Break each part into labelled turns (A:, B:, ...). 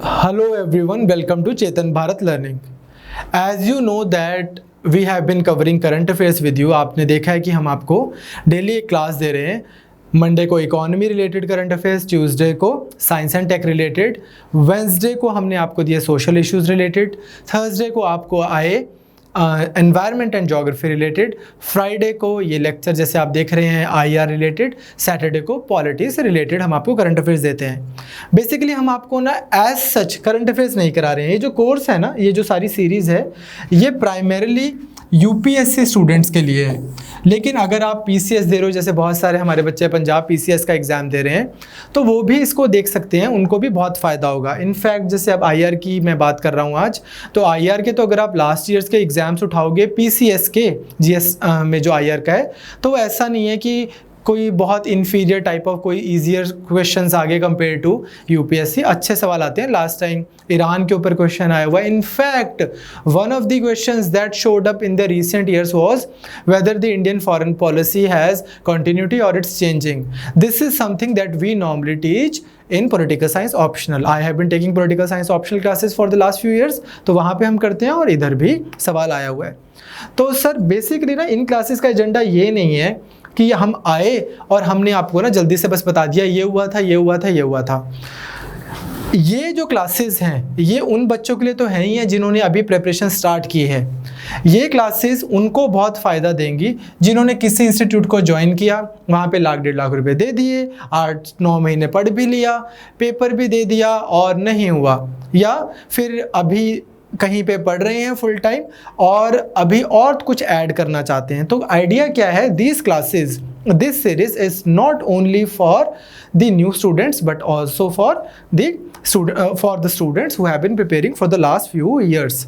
A: Hello everyone, welcome to Chetan Bharat Learning. As you know that we have been covering current affairs with you. आपने देखा है कि हम आपको daily एक क्लास दे रहे हैं. मंडे को economy related current affairs, Tuesday को science and tech related, Wednesday को हमने आपको दिए सोशल इश्यूज रिलेटेड, थर्सडे को आपको आए environment and geography related, Friday को ये लेक्चर जैसे आप देख रहे हैं आईआर रिलेटेड, सैटरडे को पॉलिटिक्स से रिलेटेड हम आपको करंट अफेयर्स देते हैं. बेसिकली हम आपको ना एज सच करंट अफेयर्स नहीं करा रहे हैं. ये जो कोर्स है ना, ये जो सारी सीरीज़ है, ये प्राइमरीली यूपीएससी स्टूडेंट्स के लिए है. लेकिन अगर आप पीसीएस दे रहे हो, जैसे बहुत सारे हमारे बच्चे पंजाब पीसीएस का एग्ज़ाम दे रहे हैं, तो वो भी इसको देख सकते हैं, उनको भी बहुत फ़ायदा होगा. इनफैक्ट जैसे अब आईआर की मैं बात कर रहा हूँ आज, तो आईआर के तो अगर आप लास्ट ईयर्स के एग्ज़ाम्स उठाओगे पीसीएस के जीएस में जो आईआर का है, तो ऐसा नहीं है कि कोई बहुत इन्फीरियर टाइप ऑफ कोई ईजियर क्वेश्चंस आगे कंपेयर टू यूपीएससी. अच्छे सवाल आते हैं. लास्ट टाइम ईरान के ऊपर क्वेश्चन आया हुआ. In fact one of the questions that showed up in the recent years was whether the Indian foreign policy has continuity और it's changing. This is something that we normally teach in political science optional. I have been taking political science optional classes for the last few years, तो वहाँ पे हम करते हैं और इधर भी सवाल आया हुआ है. तो सर बेसिकली ना इन क्लासेस का एजेंडा ये नहीं है कि हम आए और हमने आपको ना जल्दी से बस बता दिया ये हुआ था, ये हुआ था, ये हुआ था. ये जो क्लासेस हैं ये उन बच्चों के लिए तो है ही हैं जिन्होंने अभी प्रिपरेशन स्टार्ट की है. ये क्लासेस उनको बहुत फ़ायदा देंगी जिन्होंने किसी इंस्टीट्यूट को ज्वाइन किया, वहाँ पे लाख 1.5 लाख रुपए दे दिए, 8-9 महीने पढ़ भी लिया, पेपर भी दे दिया और नहीं हुआ, या फिर अभी कहीं पे पढ़ रहे हैं फुल टाइम और अभी और कुछ ऐड करना चाहते हैं. तो आइडिया क्या है, this classes, this series is not only for the new students but also for the students who have been preparing for the last few years.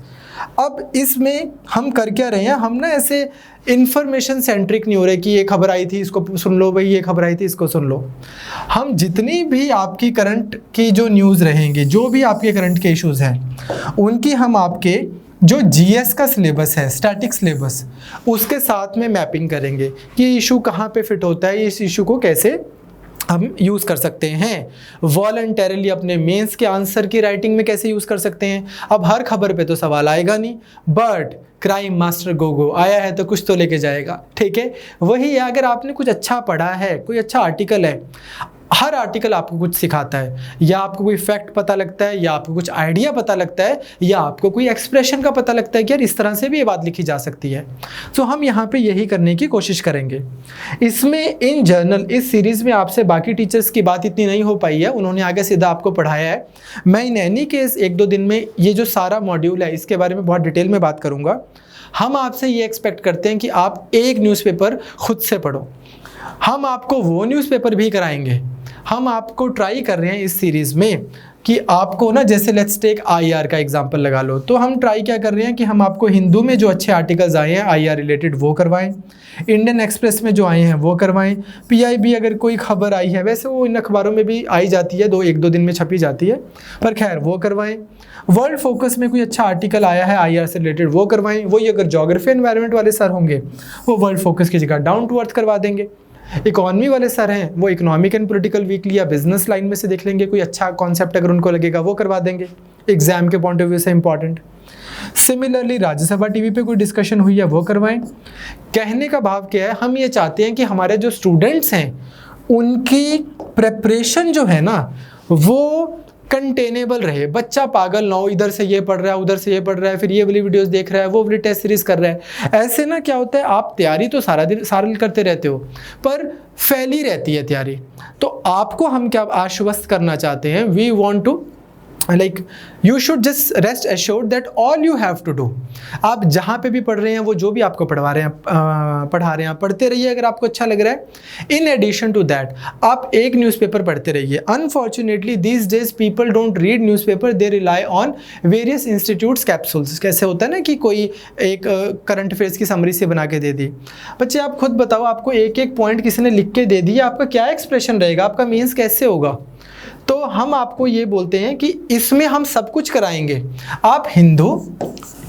A: अब इसमें हम कर क्या रहे हैं, हम ना ऐसे इन्फॉर्मेशन सेंट्रिक नहीं हो रहे कि ये खबर आई थी इसको सुन लो भाई, ये खबर आई थी इसको सुन लो. हम जितनी भी आपकी करंट की जो न्यूज़ रहेंगे, जो भी आपके करंट के इश्यूज़ हैं, उनकी हम आपके जो जीएस का सिलेबस है, स्टैटिक सिलेबस, उसके साथ में मैपिंग करेंगे कि इशू कहाँ पे फिट होता है, इस इशू को कैसे हम यूज़ कर सकते हैं, वॉलंटरली अपने मेंस के आंसर की राइटिंग में कैसे यूज़ कर सकते हैं. अब हर खबर पे तो सवाल आएगा नहीं, बट क्राइम मास्टर गोगो आया है तो कुछ तो लेके जाएगा. ठीक है, वही है. अगर आपने कुछ अच्छा पढ़ा है, कोई अच्छा आर्टिकल है, हर आर्टिकल आपको कुछ सिखाता है, या आपको कोई फैक्ट पता लगता है, या आपको कुछ आइडिया पता लगता है, या आपको कोई एक्सप्रेशन का पता लगता है कि यार इस तरह से भी ये बात लिखी जा सकती है. तो हम यहाँ पे यही करने की कोशिश करेंगे. इसमें इन जनरल इस सीरीज़ में आपसे बाकी टीचर्स की बात इतनी नहीं हो पाई है, उन्होंने आगे सीधा आपको पढ़ाया है. मैं इन एनी केस 1-2 दिन में ये जो सारा मॉड्यूल है इसके बारे में बहुत डिटेल में बात करूँगा. हम आपसे ये एक्सपेक्ट करते हैं कि आप एक न्यूज़पेपर खुद से पढ़ो. हम आपको वो न्यूज़पेपर भी कराएंगे. हम आपको ट्राई कर रहे हैं इस सीरीज़ में कि आपको ना, जैसे लेट्स टेक आईआर का एग्जांपल लगा लो, तो हम ट्राई क्या कर रहे हैं कि हम आपको हिंदू में जो अच्छे आर्टिकल्स आए हैं आईआर रिलेटेड वो करवाएं, इंडियन एक्सप्रेस में जो आए हैं वो करवाएं, पीआईबी अगर कोई खबर आई है, वैसे वो इन अखबारों में भी आई जाती है, 1-2 दिन में छपी जाती है, पर खैर वो करवाएं. वर्ल्ड फोकस में कोई अच्छा आर्टिकल आया है आईआर से रिलेटेड वो करवाएं. वही अगर ज्योग्राफी एनवायरनमेंट वाले सर होंगे वो वर्ल्ड फोकस की जगह डाउन टू अर्थ करवा देंगे. इकोनॉमी वाले सर हैं वो इकोनॉमिक एंड पॉलिटिकल वीकली या बिजनेस लाइन में से देख लेंगे, कोई अच्छा कॉन्सेप्ट अगर उनको लगेगा वो करवा देंगे, एग्जाम के पॉइंट ऑफ व्यू से इंपॉर्टेंट. सिमिलरली राज्यसभा टीवी पे कोई डिस्कशन हुई है वो करवाएं. कहने का भाव क्या है, हम ये चाहते हैं कि हमारे जो स्टूडेंट्स हैं उनकी प्रेपरेशन जो है ना वो कंटेनेबल रहे. बच्चा पागल ना हो, इधर से ये पढ़ रहा है, उधर से ये पढ़ रहा है, फिर ये वाली वीडियोस देख रहा है, वो वाली टेस्ट सीरीज कर रहा है. ऐसे ना क्या होता है, आप तैयारी तो सारा दिन करते रहते हो पर फैली रहती है तैयारी. तो आपको हम क्या आश्वस्त करना चाहते हैं, we want to like you should just rest assured that all you have to do. आप जहाँ पे भी पढ़ रहे हैं, वो जो भी आपको पढ़ा रहे हैं पढ़ते रहिए अगर आपको अच्छा लग रहा है. इन एडिशन टू दैट आप एक न्यूज़पेपर पढ़ते रहिए. Unfortunately these days people don't read newspaper, they rely on various institutes capsules. कैसे होता है ना कि कोई एक करंट अफेयर्स की समरी से बना के दे दी. बच्चे आप खुद बताओ, आपको एक पॉइंट किसी ने लिख के दे दिया, आपका क्या एक्सप्रेशन रहेगा, आपका मीन्स कैसे होगा. तो हम आपको ये बोलते हैं कि इसमें हम सब कुछ कराएंगे. आप हिंदू,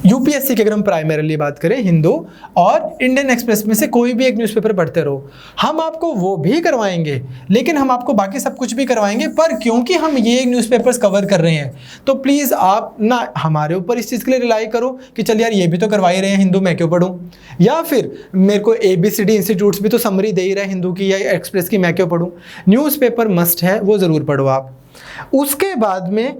A: यूपीएससी की अगर हम प्राइमरीली बात करें, हिंदू और इंडियन एक्सप्रेस में से कोई भी एक न्यूज़पेपर पढ़ते रहो। हम आपको वो भी करवाएंगे, लेकिन हम आपको बाकी सब कुछ भी करवाएंगे, पर क्योंकि हम ये न्यूज़पेपर्स कवर कर रहे हैं तो प्लीज़ आप ना हमारे ऊपर इस चीज़ के लिए रिलाई करो कि चल यार ये भी तो करवा ही रहे हैं हिंदू, मैं क्यों पढ़ूँ, या फिर मेरे को ABCD इंस्टीट्यूट्स भी तो समरी दे ही रहे हैं हिंदू की या एक्सप्रेस की, मैं क्यों पढ़ूँ। न्यूज़पेपर मस्ट है, वो ज़रूर पढ़ो आप। उसके बाद में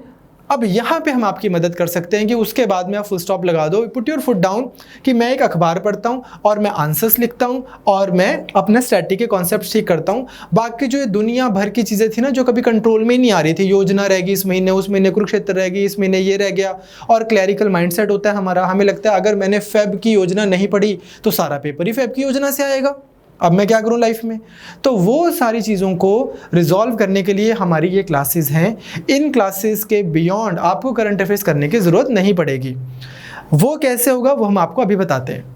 A: अब यहाँ पे हम आपकी मदद कर सकते हैं कि उसके बाद में आप फुल स्टॉप लगा दो, पुट योर फुट डाउन, कि मैं एक अखबार पढ़ता हूँ और मैं आंसर्स लिखता हूँ और मैं अपना स्टैटिक के कॉन्सेप्ट ठीक करता हूँ। बाकी जो ये दुनिया भर की चीज़ें थी ना जो कभी कंट्रोल में ही नहीं आ रही थी, योजना रहेगी इस महीने, उस महीने कुरुक्षेत्र रहेगी, इस महीने ये रह गया, और क्लैरिकल माइंडसेट होता है हमारा, हमें लगता है अगर मैंने फेब की योजना नहीं पढ़ी तो सारा पेपर ही फेब की योजना से आएगा, अब मैं क्या करूं लाइफ में। तो वो सारी चीज़ों को रिजॉल्व करने के लिए हमारी ये क्लासेस हैं। इन क्लासेस के बियॉन्ड आपको करंट अफेयर्स करने की ज़रूरत नहीं पड़ेगी। वो कैसे होगा वो हम आपको अभी बताते हैं।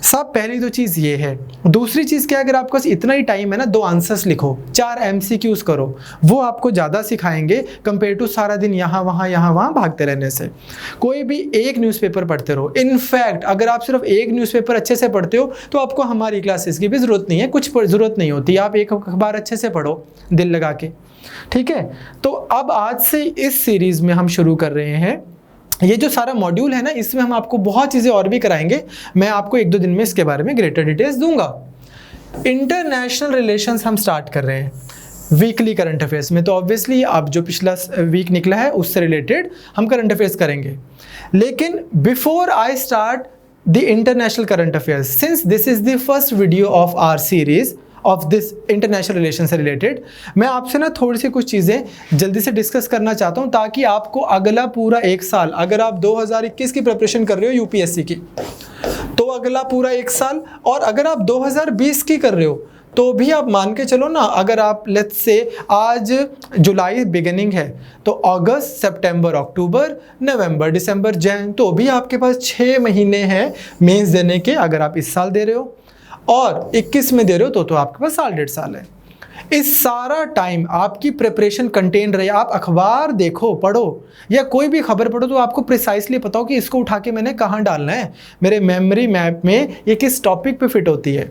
A: सब पहली तो चीज़ ये है। दूसरी चीज़ क्या, अगर आपके पास इतना ही टाइम है ना, 2 आंसर्स लिखो, 4 MCQs करो, वो आपको ज़्यादा सिखाएंगे कंपेयर टू सारा दिन यहाँ वहाँ भागते रहने से। कोई भी एक न्यूज़पेपर पढ़ते रहो। इनफैक्ट अगर आप सिर्फ एक न्यूज़पेपर अच्छे से पढ़ते हो तो आपको हमारी क्लासेस की भी ज़रूरत नहीं है, कुछ ज़रूरत नहीं होती, आप एक अखबार अच्छे से पढ़ो दिल लगा के, ठीक है। तो अब आज से इस सीरीज़ में हम शुरू कर रहे हैं। ये जो सारा मॉड्यूल है ना, इसमें हम आपको बहुत चीज़ें और भी कराएंगे। मैं आपको 1-2 दिन में इसके बारे में ग्रेटर डिटेल्स दूंगा। इंटरनेशनल रिलेशंस हम स्टार्ट कर रहे हैं वीकली करंट अफेयर्स में, तो ऑब्वियसली अब जो पिछला वीक निकला है उससे रिलेटेड हम करंट अफेयर्स करेंगे। लेकिन before I start the international current affairs, since this is the first video of our series of this international relation से रिलेटेड, मैं आपसे ना थोड़ी सी कुछ चीज़ें जल्दी से डिस्कस करना चाहता हूँ, ताकि आपको अगला पूरा 1 साल, अगर आप 2021 की प्रिपरेशन कर रहे हो यूपीएससी की, तो अगला पूरा 1 साल, और अगर आप 2020 की कर रहे हो तो भी आप मान के चलो ना, अगर आप लेट्स से आज जुलाई बिगिनिंग है तो अगस्त, सितंबर, अक्टूबर, नवंबर, दिसंबर, जैन, तो भी आपके पास 6 महीने हैं मेंस देने के, अगर आप इस साल दे रहे हो, और 21 में दे रहे हो तो आपके पास 1.5 साल है। इस सारा टाइम आपकी प्रिपरेशन कंटेन रहे। आप अखबार देखो, पढ़ो, या कोई भी खबर पढ़ो, तो आपको प्रिसाइसली पता हो कि इसको उठा के मैंने कहाँ डालना है, मेरे मेमोरी मैप में ये किस टॉपिक पे फिट होती है।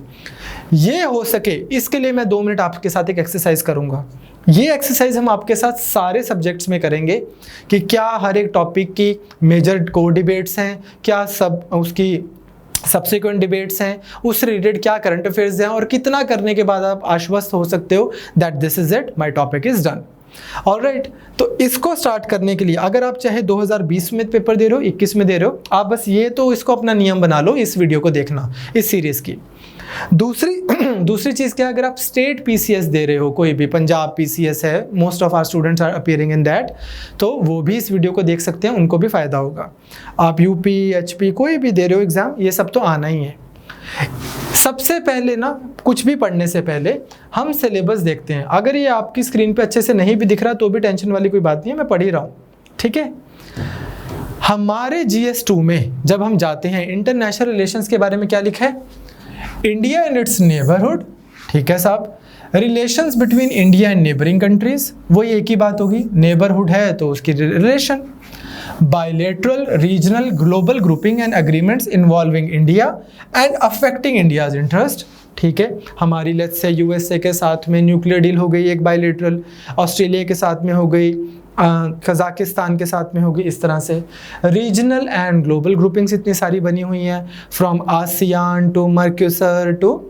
A: ये हो सके इसके लिए मैं 2 मिनट आपके साथ एक एक्सरसाइज करूँगा। ये एक्सरसाइज हम आपके साथ सारे सब्जेक्ट्स में करेंगे कि क्या हर एक टॉपिक की मेजर कोर डिबेट्स हैं, क्या सब उसकी सब्सिक्वेंट डिबेट्स हैं, उससे रिलेटेड क्या करंट अफेयर्स हैं, और कितना करने के बाद आप आश्वस्त हो सकते हो that this is it, my topic is done. Alright, तो इसको स्टार्ट करने के लिए अगर आप चाहे 2020 में पेपर दे रहे हो, 21 में दे रहे हो, आप बस ये तो इसको अपना नियम बना लो, इस वीडियो को देखना, इस सीरीज की। दूसरी चीज़ क्या, अगर आप स्टेट PCS दे रहे हो, कोई भी पंजाब PCS है, most of our students are appearing in that, तो वो भी इस वीडियो को देख सकते हैं, उनको भी फ़ायदा होगा। आप UP, HP कोई भी दे रहे हो एग्ज़ाम, ये सब तो आना ही है। सबसे पहले ना, कुछ भी पढ़ने से पहले हम सिलेबस देखते हैं। अगर ये आपकी स्क्रीन पे अच्छे से नहीं भी दिख रहा तो भी टेंशन वाली कोई बात नहीं है, मैं पढ़ ही रहा हूँ, ठीक है। हमारे GS2 में जब हम जाते हैं, इंटरनेशनल रिलेशंस के बारे में क्या लिखा है, इंडिया एंड इट्स नेबरहुड, ठीक है साहब। Relations between India and neighbouring countries, वही एक ही बात होगी, नेबरहुड है तो उसकी relation. Bilateral, regional, global grouping and agreements involving India and affecting India's interest, ठीक है। हमारी लेट्स से USA के साथ में न्यूक्लियर डील हो गई एक बायलैटरल, ऑस्ट्रेलिया के साथ में हो गई, कजाकिस्तान के साथ में होगी, इस तरह से। रीजनल एंड ग्लोबल ग्रुपिंग्स इतनी सारी बनी हुई हैं, from ASEAN to Mercosur to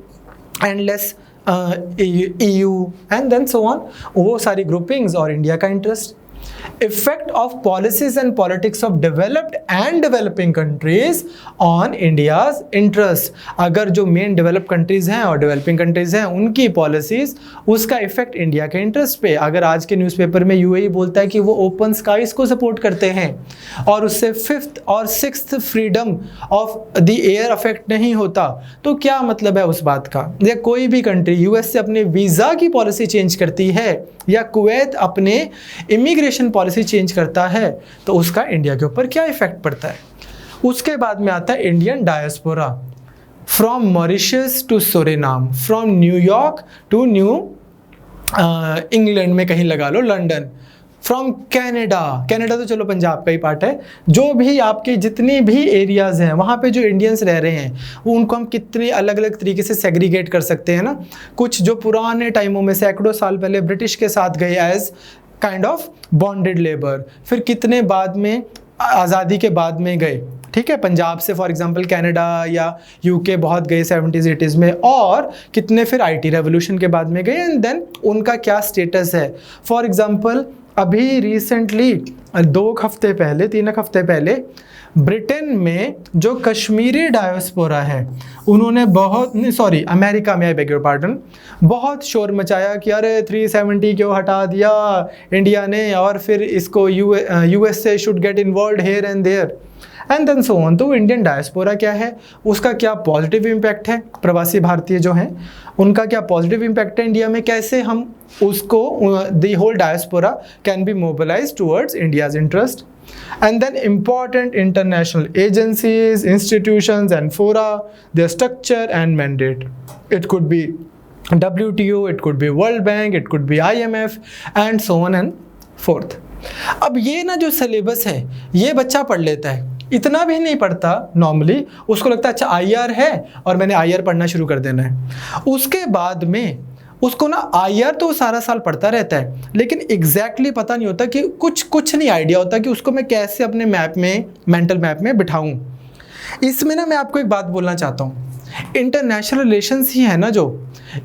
A: endless EU and then so on, वो सारी ग्रुपिंग्स और इंडिया का interest. Effect of policies and politics of developed and developing countries on India's interest, अगर जो मेन डेवलप्ड कंट्रीज हैं और डेवलपिंग कंट्रीज हैं उनकी पॉलिसीज, उसका इफेक्ट इंडिया के इंटरेस्ट पे। अगर आज के न्यूज़पेपर में UAE बोलता है कि वो ओपन स्काइज को सपोर्ट करते हैं और उससे 5th और 6th freedom of the air affect नहीं होता, तो क्या मतलब है उस बात का। या कोई भी कंट्री US से अपने वीज़ा की पॉलिसी चेंज करती है, या कुवैत अपने इमिग्रेशन पॉलिसी चेंज करता है, तो उसका इंडिया के ऊपर क्या इफेक्ट पड़ता है। उसके बाद में आता है Indian diaspora, from Mauritius to Suriname, from New York to New England में कहीं लगा लो, लंदन, फ्रॉम कनाडा। कनाडा तो चलो पंजाब का ही पार्ट है। जो भी आपके जितने भी एरियाज़ हैं वहाँ पे जो इंडियंस रह रहे हैं वो उनको हम कितने अलग अलग तरीके से सेग्रीगेट कर सकते हैं ना। कुछ जो पुराने टाइमों में सैकड़ों साल पहले ब्रिटिश के साथ गए as kind of bonded labour, फिर कितने बाद में आज़ादी के बाद में गए, ठीक है, पंजाब से फॉर एग्जांपल कनाडा या यूके बहुत गए 70s 80s में, और कितने फिर आईटी रेवोल्यूशन के बाद में गए, एंड देन उनका क्या स्टेटस है। फॉर एग्जांपल अभी रिसेंटली 2 हफ्ते पहले 3 हफ्ते पहले ब्रिटेन में जो कश्मीरी डायस्पोरा है उन्होंने अमेरिका में, आई बेग योर पार्डन, बहुत शोर मचाया कि अरे 370 क्यों हटा दिया इंडिया ने, और फिर इसको USA should get involve here and there and then so on. तो इंडियन डायस्पोरा क्या है, उसका क्या पॉजिटिव इम्पैक्ट है, प्रवासी भारतीय जो हैं उनका क्या पॉजिटिव इम्पैक्ट है इंडिया में, कैसे हम उसको the whole diaspora can be mobilize towards India's interest. And then important international agencies, institutions and fora, their structure and mandate. It could be WTO, it could be World Bank, it could be IMF and so on and forth. अब ये ना जो syllabus है ये बच्चा पढ़ लेता है, इतना भी नहीं पढ़ता नॉर्मली, उसको लगता है अच्छा IR है और मैंने IR पढ़ना शुरू कर देना है। उसके बाद में उसको ना IR तो सारा साल पढ़ता रहता है, लेकिन एग्जैक्टली पता नहीं होता कि कुछ नहीं आइडिया होता कि उसको मैं कैसे अपने मैप में, मेंटल मैप में बिठाऊं। इसमें ना मैं आपको एक बात बोलना चाहता हूँ, इंटरनेशनल रिलेशंस ही है ना जो,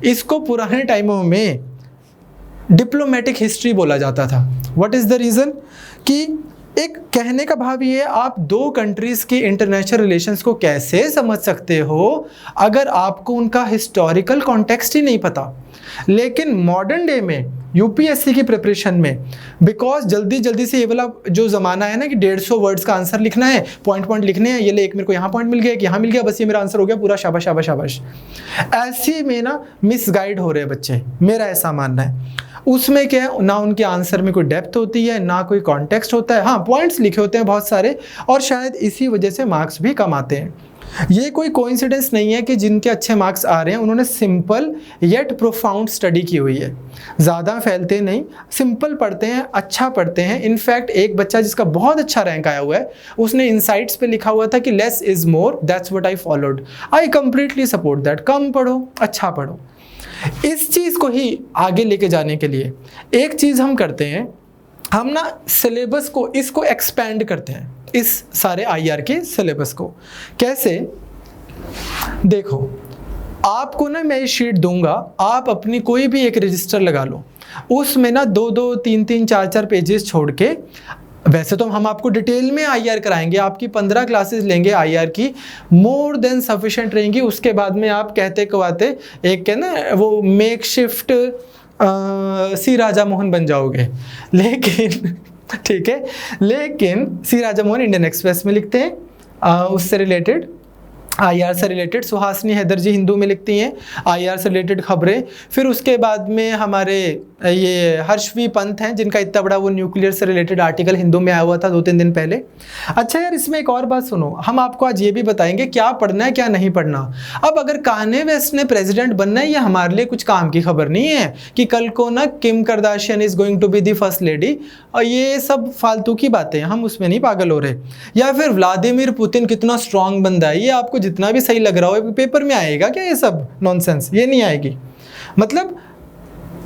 A: इसको पुराने टाइमों में डिप्लोमेटिक हिस्ट्री बोला जाता था। व्हाट इज़ द रीज़न कि एक कहने का भाव ये है, आप 2 कंट्रीज़ के इंटरनेशनल रिलेशंस को कैसे समझ सकते हो अगर आपको उनका हिस्टोरिकल कॉन्टेक्स्ट ही नहीं पता। लेकिन मॉडर्न डे में यूपीएससी की प्रिपरेशन में, बिकॉज जल्दी जल्दी से ये वाला जो ज़माना है ना कि 150 वर्ड्स का आंसर लिखना है, पॉइंट लिखने हैं, ये ले एक मेरे को यहाँ पॉइंट मिल गया, एक यहाँ मिल गया, बस ये मेरा आंसर हो गया पूरा, शाबाश शाबाश शाबाश। ऐसे में ना मिसगाइड हो रहे हैं बच्चे, मेरा ऐसा मानना है। उसमें क्या है, ना उनके आंसर में कोई डेप्थ होती है, ना कोई कॉन्टेक्स्ट होता है। हाँ, पॉइंट्स लिखे होते हैं बहुत सारे, और शायद इसी वजह से मार्क्स भी कम आते हैं। ये कोई कोइंसिडेंस नहीं है कि जिनके अच्छे मार्क्स आ रहे हैं उन्होंने सिंपल येट प्रोफाउंड स्टडी की हुई है। ज़्यादा फैलते नहीं, सिंपल पढ़ते हैं, अच्छा पढ़ते हैं। इनफैक्ट एक बच्चा जिसका बहुत अच्छा रैंक आया हुआ है, उसने इनसाइट्स पे लिखा हुआ था कि less is more, that's what I followed. I completely support that. कम पढ़ो, अच्छा पढ़ो। इस चीज़ को ही आगे लेके जाने के लिए एक चीज़ हम करते हैं, हम ना सिलेबस को इसको एक्सपेंड करते हैं, इस सारे IR के सिलेबस को। कैसे, देखो आपको ना मैं ये शीट दूंगा, आप अपनी कोई भी एक रजिस्टर लगा लो, उसमें ना 2-2, 3-3, 4-4 पेजेस छोड़ के, वैसे तो हम आपको डिटेल में IR कराएंगे, आपकी 15 क्लासेस लेंगे IR की, मोर देन सफिशेंट रहेंगी। उसके बाद में आप कहते कवाते एक क्या ना वो मेक शिफ्ट सी राजा मोहन बन जाओगे। लेकिन ठीक है, लेकिन सी राजा मोहन इंडियन एक्सप्रेस में लिखते हैं, उससे रिलेटेड IR से रिलेटेड सुहासिनी हैदर जी हिंदू में लिखती हैं IR से रिलेटेड खबरें। फिर उसके बाद में हमारे ये हर्षवी पंत हैं, जिनका इतना बड़ा वो न्यूक्लियर से रिलेटेड आर्टिकल हिंदू में आया हुआ था 2-3 दिन पहले। अच्छा यार, इसमें एक और बात सुनो, हम आपको आज ये भी बताएंगे क्या पढ़ना है क्या नहीं पढ़ना। अब अगर कान्ये वेस्ट ने प्रेसिडेंट बनना है, ये हमारे लिए कुछ काम की खबर नहीं है कि कल को ना Kim Kardashian is going to be the first lady, और ये सब फालतू की बातें, हम उसमें नहीं पागल हो रहे। या फिर व्लादिमीर पुतिन कितना स्ट्रांग बंदा है, ये आपको जितना भी सही लग रहा हो पेपर में आएगा क्या? ये सब नॉनसेंस, ये नहीं आएगी। मतलब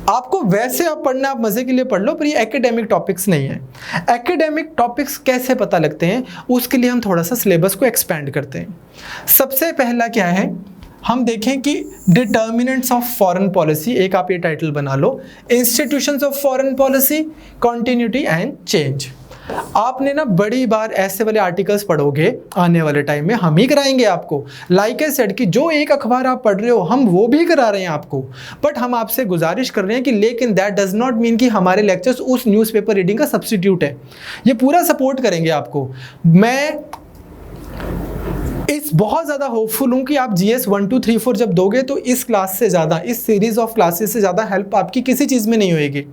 A: आपको वैसे आप पढ़ना, आप मजे के लिए पढ़ लो, पर ये एकेडमिक टॉपिक्स नहीं है। एकेडमिक टॉपिक्स कैसे पता लगते हैं, उसके लिए हम थोड़ा सा सिलेबस को एक्सपेंड करते हैं। सबसे पहला क्या है, हम देखें कि डिटर्मिनेंट्स ऑफ फॉरेन पॉलिसी, एक आप ये टाइटल बना लो, institutions of foreign policy, continuity and change. आपने ना बड़ी बार ऐसे वाले आर्टिकल्स पढ़ोगे, आने वाले टाइम में हम ही कराएंगे आपको। लाइक आई सेड कि जो एक अखबार आप पढ़ रहे हो हम वो भी करा रहे हैं आपको, बट हम आपसे गुजारिश कर रहे हैं कि लेकिन दैट डज नॉट मीन कि हमारे लेक्चर्स उस न्यूज़पेपर रीडिंग का सब्स्टिट्यूट है। ये पूरा सपोर्ट करेंगे आपको। मैं इस बहुत ज़्यादा होपफुल हूँ कि आप GS 1, 2, 3, 4 जब दोगे तो इस क्लास से ज़्यादा, इस सीरीज़ ऑफ क्लासेस से ज़्यादा हेल्प आपकी किसी चीज़ में नहीं होएगी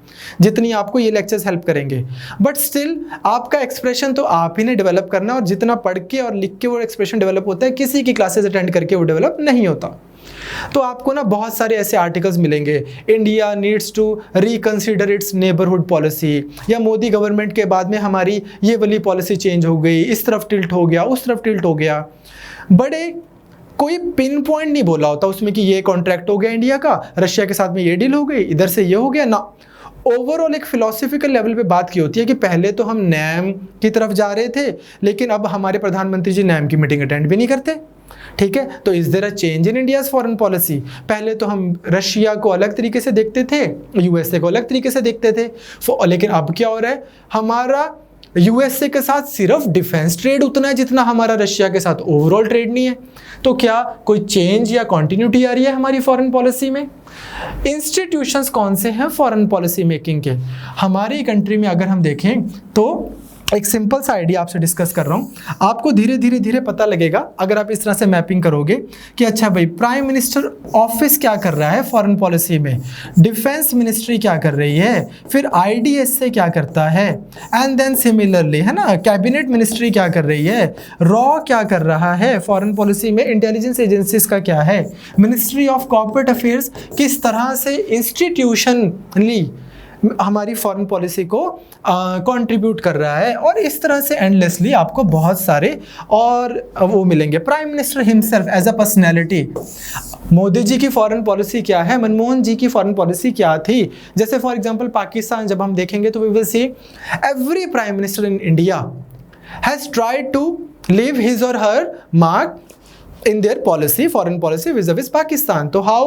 A: जितनी आपको ये लेक्चर्स हेल्प करेंगे। बट स्टिल आपका एक्सप्रेशन तो आप ही ने डेवलप करना, और जितना पढ़ के और लिख के वो एक्सप्रेशन डेवलप होता है, किसी की क्लासेस अटेंड करके वो डेवलप नहीं होता। तो आपको ना बहुत सारे ऐसे आर्टिकल्स मिलेंगे, India needs to reconsider its neighbourhood policy, या मोदी गवर्नमेंट के बाद में हमारी ये वाली पॉलिसी चेंज हो गई, इस तरफ टिल्ट हो गया, उस तरफ टिल्ट हो गया। बड़े कोई पिन पॉइंट नहीं बोला होता उसमें कि ये कॉन्ट्रैक्ट हो गया इंडिया का, रशिया के साथ में ये डील हो गई, इधर से ये हो गया ना। ओवरऑल एक फिलोसफिकल लेवल पे बात की होती है कि पहले तो हम नैम की तरफ जा रहे थे, लेकिन अब हमारे प्रधानमंत्री जी नैम की मीटिंग अटेंड भी नहीं करते। ठीक है, तो is there a change in India's foreign policy? पहले तो हम रशिया को अलग तरीके से देखते थे, यूएसए को अलग तरीके से देखते थे, लेकिन अब क्या हो रहा है, हमारा यूएसए के साथ सिर्फ डिफेंस ट्रेड उतना है जितना हमारा रशिया के साथ ओवरऑल ट्रेड नहीं है। तो क्या कोई चेंज या कॉन्टिन्यूटी आ रही है हमारी फॉरेन पॉलिसी में? इंस्टीट्यूशंस कौन से हैं फॉरेन पॉलिसी मेकिंग के? हमारी कंट्री में अगर हम देखें तो एक सिंपल सा आइडिया आपसे डिस्कस कर रहा हूं, आपको धीरे धीरे धीरे पता लगेगा अगर आप इस तरह से मैपिंग करोगे कि अच्छा भाई प्राइम मिनिस्टर ऑफिस क्या कर रहा है फॉरेन पॉलिसी में, डिफेंस मिनिस्ट्री क्या कर रही है, फिर आईडीएसए क्या करता है, एंड देन सिमिलरली है ना कैबिनेट मिनिस्ट्री क्या कर रही है, रॉ क्या कर रहा है फॉरेन पॉलिसी में, इंटेलिजेंस एजेंसीज का क्या है, मिनिस्ट्री ऑफ कॉर्पोरेट अफेयर्स किस तरह से इंस्टीट्यूशनली हमारी फॉरेन पॉलिसी को कंट्रीब्यूट कर रहा है, और इस तरह से एंडलेसली आपको बहुत सारे और वो मिलेंगे। Prime minister himself as a personality, Modi ji की फॉरेन पॉलिसी क्या है, मनमोहन जी की फॉरेन पॉलिसी क्या थी। जैसे फॉर एग्जांपल पाकिस्तान जब हम देखेंगे तो we will see every prime minister in India has tried to leave his or her mark in their policy, foreign policy vis-a-vis Pakistan. तो how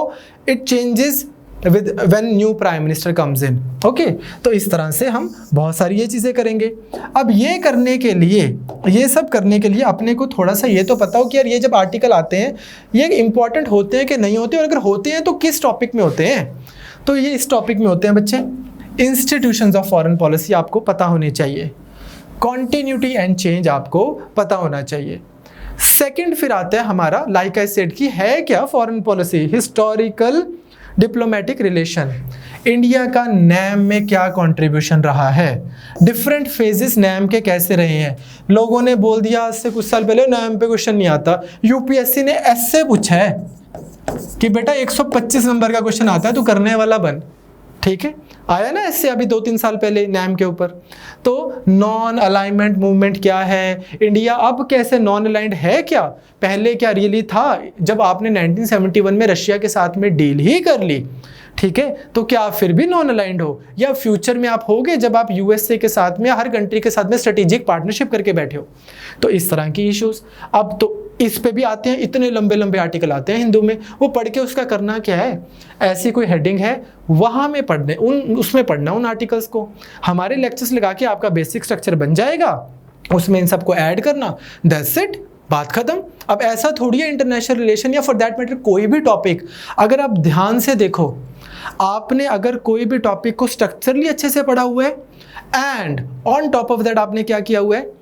A: it changes with when new prime minister comes in. Okay? तो इस तरह से हम बहुत सारी ये चीज़ें करेंगे। अब ये करने के लिए, ये सब करने के लिए अपने को थोड़ा सा ये तो पता हो कि यार ये जब आर्टिकल आते हैं ये इंपॉर्टेंट होते हैं कि नहीं होते, और अगर होते हैं तो किस टॉपिक में होते हैं। तो ये इस टॉपिक में होते हैं बच्चे, इंस्टीट्यूशंस ऑफ फॉरेन पॉलिसी आपको पता होनी चाहिए, कॉन्टिन्यूटी एंड चेंज आपको पता होना चाहिए। सेकंड फिर आता है हमारा, लाइक आई सेड, कि है क्या foreign policy, historical diplomatic relation, India का नैम में क्या कंट्रीब्यूशन रहा है, डिफरेंट फेजेस नैम के कैसे रहे हैं। लोगों ने बोल दिया आज से कुछ साल पहले नैम पे क्वेश्चन नहीं आता, यूपीएससी ने ऐसे पूछा है कि बेटा 125 नंबर का क्वेश्चन आता है, तू करने वाला बन। ठीक है, आया ना ऐसे अभी 2-3 साल पहले नैम के ऊपर। तो नॉन अलाइनमेंट मूवमेंट क्या है, इंडिया अब कैसे नॉन अलाइंड है, क्या पहले क्या रियली था जब आपने 1971 में रशिया के साथ में डील ही कर ली। ठीक है, तो क्या आप फिर भी नॉन अलाइंड हो, या फ्यूचर में आप होगे जब आप यूएसए के साथ में, हर कंट्री के साथ में स्ट्रेटेजिक पार्टनरशिप करके बैठे हो। तो इस तरह की इश्यूज अब तो इस पे भी आते हैं, इतने लंबे लंबे आर्टिकल आते हैं हिंदू में, वो पढ़ के उसका करना क्या है, ऐसी कोई हेडिंग है वहाँ में पढ़ने, उसमें पढ़ना उन आर्टिकल्स को। हमारे लेक्चर्स लगा के आपका बेसिक स्ट्रक्चर बन जाएगा, उसमें इन सबको ऐड करना, दैट्स इट, बात खत्म। अब ऐसा थोड़ी है इंटरनेशनल रिलेशन या फॉर दैट मैटर कोई भी टॉपिक, अगर आप ध्यान से देखो, आपने अगर कोई भी टॉपिक को स्ट्रक्चरली अच्छे से पढ़ा हुआ है and on top of that आपने क्या किया हुआ है,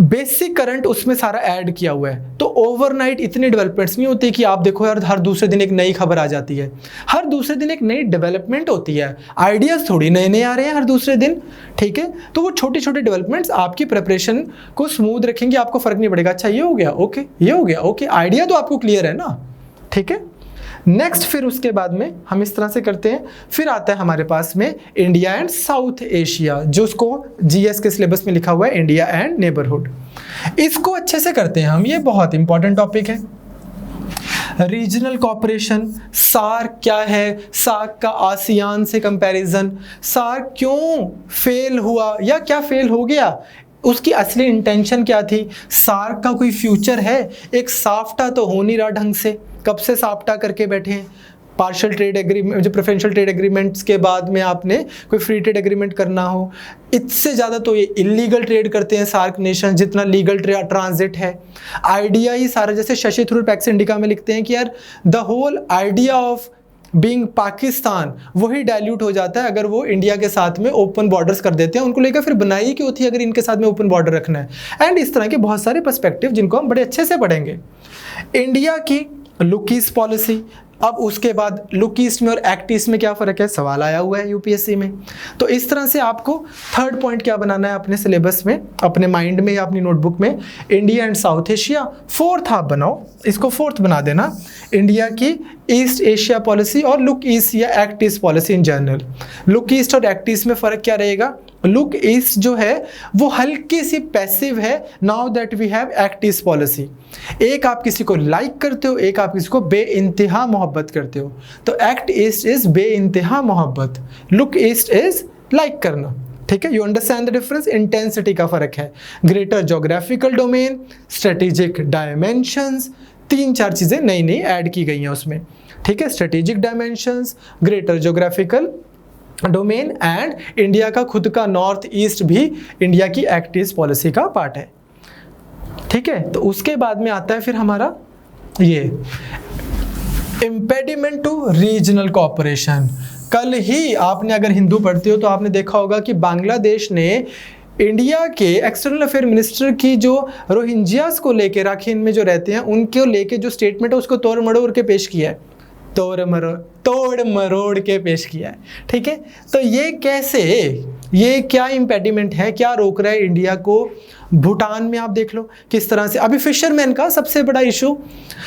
A: बेसिक करंट उसमें सारा ऐड किया हुआ है, तो ओवरनाइट इतनी डेवलपमेंट्स नहीं होती कि आप देखो यार हर दूसरे दिन एक नई खबर आ जाती है, हर दूसरे दिन एक नई डेवलपमेंट होती है, आइडियाज थोड़ी नए नए आ रहे हैं हर दूसरे दिन। ठीक है, तो वो छोटी छोटी डेवलपमेंट्स आपकी प्रिपरेशन को स्मूथ रखेंगे, आपको फर्क नहीं पड़ेगा, अच्छा ये हो गया ओके, ये हो गया ओके, आइडिया तो आपको क्लियर है ना। ठीक है, नेक्स्ट फिर उसके बाद में हम इस तरह से करते हैं, फिर आता है हमारे पास में इंडिया एंड साउथ एशिया, जो उसको जीएस के सिलेबस में लिखा हुआ है इंडिया एंड नेबरहुड। इसको अच्छे से करते हैं हम, ये बहुत इंपॉर्टेंट टॉपिक है। रीजनल कोऑपरेशन, सार्क क्या है, सार्क का आसियान से कंपैरिजन, सार्क क्यों फेल हुआ या क्या फेल हो गया, उसकी असली इंटेंशन क्या थी, सार्क का कोई फ्यूचर है, एक साफ्टा तो हो नहीं रहा ढंग से, कब से साफ्टा करके बैठे हैं, पार्शियल ट्रेड एग्रीमेंट, जो प्रेफरेंशियल ट्रेड एग्रीमेंट्स के बाद में आपने कोई फ्री ट्रेड एग्रीमेंट करना हो, इससे ज़्यादा तो ये इलीगल ट्रेड करते हैं सार्क नेशन जितना लीगल ट्रांजिट है। आइडिया ही सारा, जैसे शशि थरूर पैक्स इंडिका में लिखते हैं कि यार the whole idea of being Pakistan वही डाइल्यूट हो जाता है अगर वो इंडिया के साथ में ओपन बॉर्डर्स कर देते हैं, उनको लेकर फिर बनाई क्यों थी अगर इनके साथ में ओपन बॉर्डर रखना है, एंड इस तरह के बहुत सारे पर्सपेक्टिव जिनको हम बड़े अच्छे से पढ़ेंगे। इंडिया की लुकीज पॉलिसी, अब उसके बाद लुक ईस्ट में और एक्ट ईस्ट में क्या फ़र्क है, सवाल आया हुआ है यूपीएससी में। तो इस तरह से आपको थर्ड पॉइंट क्या बनाना है अपने सिलेबस में, अपने माइंड में या अपनी नोटबुक में, India and south Asia. Fourth आप बनाओ, इसको फोर्थ बना देना, इंडिया की ईस्ट एशिया पॉलिसी और लुक ईस्ट या act east policy in general. Look east और एक्ट ईस्ट में फ़र्क क्या रहेगा, लुक ईस्ट जो है वो हल्की सी पैसिव है, now that we have act east policy. एक आप किसी को लाइक करते हो, एक आप किसी को बेइंतहा मोहब्बत करते हो। तो एक्ट ईस्ट इज बेइंतहा मोहब्बत, लुक ईस्ट इज लाइक करना। ठीक है, you understand the difference, intensity का फर्क है। Greater geographical domain, strategic dimensions, 3-4 चीज़ें नई नई ऐड की गई हैं उसमें। ठीक है, strategic dimensions, greater geographical domain and India का खुद का नॉर्थ ईस्ट भी इंडिया की एक्ट ईस्ट पॉलिसी का पार्ट है। ठीक है, तो उसके बाद में आता है फिर हमारा ये इम्पेडिमेंट टू रीजनल कोऑपरेशन। कल ही आपने अगर हिंदू पढ़ते हो तो आपने देखा होगा कि बांग्लादेश ने इंडिया के एक्सटर्नल अफेयर मिनिस्टर की जो रोहिंग्यास को लेके, राखीन में जो रहते हैं उनको लेके जो स्टेटमेंट है उसको तोड़ मरोड़ के पेश किया है, तोड़ मरोड़ के पेश किया है। ठीक है, तो ये कैसे, ये क्या इम्पेडिमेंट है, क्या रोक रहा है इंडिया को। भूटान में आप देख लो किस तरह से, अभी फिशरमैन का सबसे बड़ा इशू,